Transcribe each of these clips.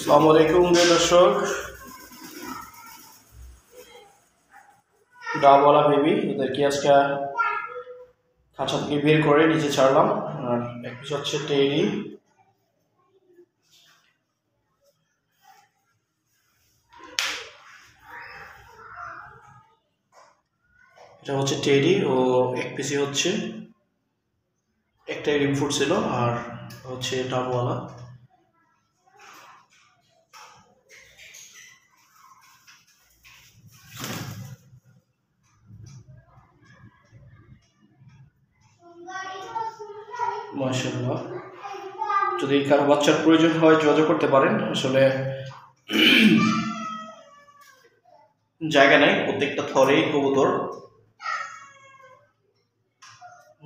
আসসালামু আলাইকুম প্রিয় দর্শক, ডাবওয়ালা বেবি এদেরকে আজকে খাঁচা থেকে বের করে নিচে ছাড়লাম। আর এক পিস হচ্ছে টেডি, এটা হচ্ছে টেডি ও এক পিসি হচ্ছে একটাই ডিম ফুটছিল আর হচ্ছে ডাবওয়ালা। মাশাআল্লাহ, যদি কারো বাচ্চার প্রয়োজন হয় যোগাযোগ করতে পারেন। আসলে জায়গা নেই প্রত্যেকটা থরেই কবুতর,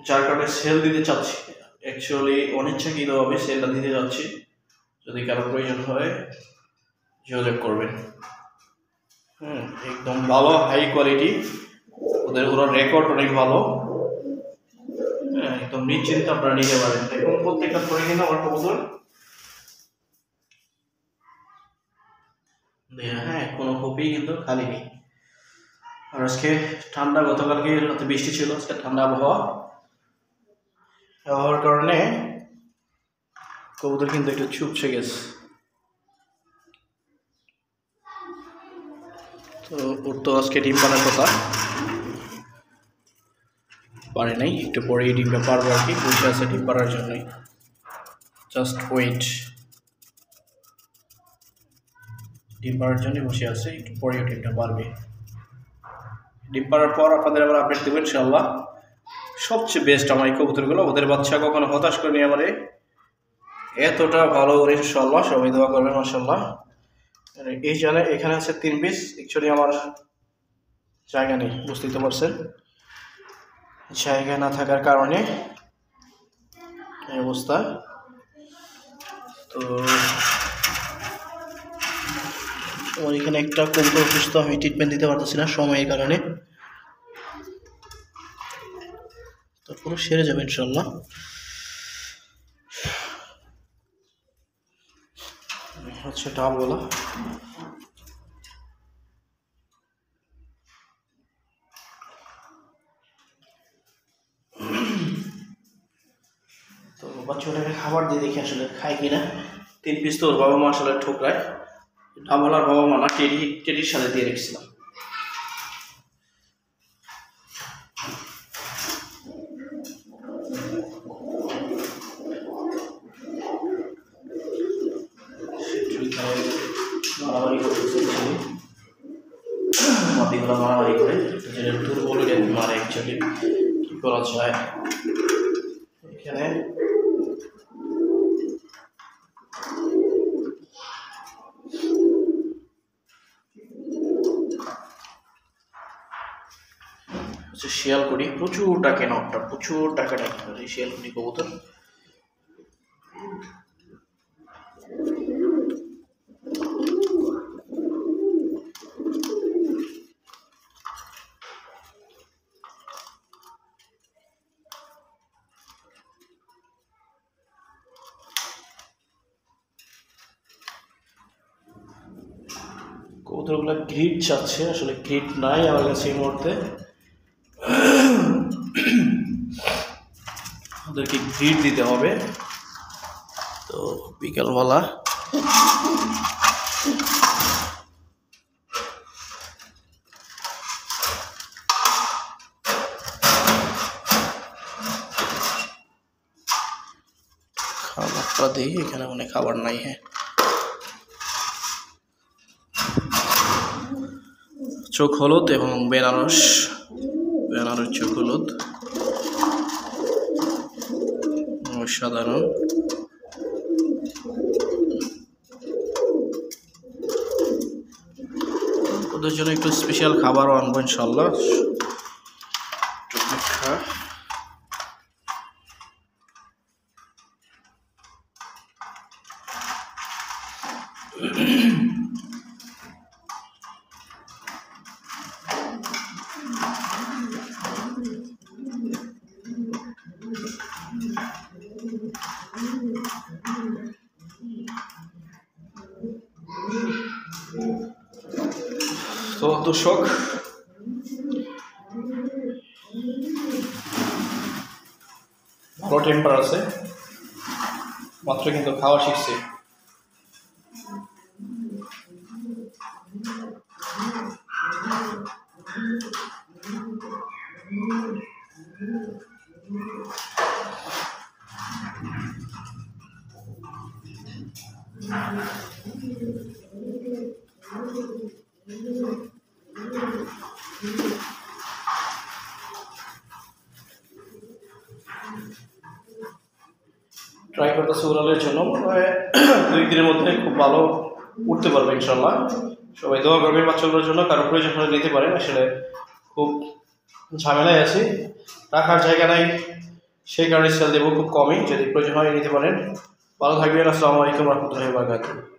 যার কারণে সেল দিতে চাচ্ছি। অ্যাকচুয়ালি অনিচ্ছাকৃতভাবে সেলটা দিতে যাচ্ছি। যদি কারো প্রয়োজন হয় যোগাযোগ করবেন। একদম ভালো, হাই কোয়ালিটি, ওদের রেকর্ড অনেক ভালো। একদম নিশ্চিন্তে আপনারা নিতে পারেন। দেখুন প্রত্যেকটা থরে কিন্তু আমার কবুতর, কোনো কপি কিন্তু খালি নেই। আর আজকে ঠান্ডা, গতকালকে রাতে বৃষ্টি ছিল, আজকে ঠান্ডা আবহাওয়ার কারণে কবুতর কিন্তু একটু চুপসে গেছে। তো ওর তো আজকে ডিম পাড়ার কথা, পারে নাই, একটু পরেই ডিমটা পারবো আর কি। বসে আছে ডিম পাড়ার জন্যই, জাস্ট ওয়েট। ডিম পাড়ার জন্যই বসে আছে, একটু পরেই ডিমটা পারবে। ডিম পাড়ার পর আপনাদের আবার আপডেট দেবো ইনশাল্লাহ। সবচেয়ে বেস্ট আমার এই কবুতরগুলো, ওদের বাচ্চা কখনো হতাশ করেনি আমারে, এতটা ভালো করে ইনশাল্লাহ। সবাই দোয়া করবেন মাশাআল্লাহ। এই জানে এখানে আছে 3 পিস, অ্যাকচুয়ালি আমার জায়গা নেই, বুঝতেই তো পারছেন। জায়গা না থাকার কারণে এই অবস্থা। তো আমার এখানে একটা কবুতর অসুস্থ, আমি ট্রিটমেন্ট দিতে পারতেছি না সময়ের কারণে। তারপরে সেরে যাবে ইনশাল্লাহ। হচ্ছে ডাবওয়ালা। তো বাচ্চাটাকে খাবার দিয়ে দেখি আসলে খায় কিনা। 3 পিস তো ওর বাবা মা আসলে ঠোকরায়। ডাবওয়ালার বাবা মা না, টেডির সাথে দিয়ে রেখেছিলাম। মারামারি করতেছে, মাটিগুলো মারামারি করে, যেটা দুর্বল মারে। অ্যাকচুয়ালি কি করা যায় এখানে, শিয়ালকুড়ি প্রচুর টাকা নটটা, প্রচুর টাকা টাকা শিয়ালকুড়ি কবুতর। কবুতরগুলো গ্রিড চাচ্ছে, আসলে গ্রিড নাই আমার কাছে এই মুহূর্তে। ওদেরকে গ্রিড দিতে হবে। তো বিকালবেলা খাবারটা দিই, এখানে অনেক খাবার নাই। চোখ হলুদ এবং বেনারস চোখ হলুদ, সাধারণ। ওদের জন্য একটু স্পেশাল খাবারও আনবো ইনশাল্লাহ। তো দর্শক ভালো টেম্পার আছে, মাত্র কিন্তু খাওয়া শিখছে। ট্রাই করতেছে উড়ালের জন্য, 2 দিনের মধ্যে খুব ভালো উঠতে পারবে ইনশাল্লাহ। সবাই দোয়া করবেন বাচ্চাগুলোর জন্য, কারো প্রয়োজন হলে নিতে পারেন। আসলে খুব ঝামেলায় আছি, রাখার জায়গা নাই, সেই কারণে সেল দেবো খুব কমই। যদি প্রয়োজন হয় নিতে পারেন। ভালো থাকবেন। আসসালামু আলাইকুম রহমতুল্লাহি ওয়া বারাকাতুহু।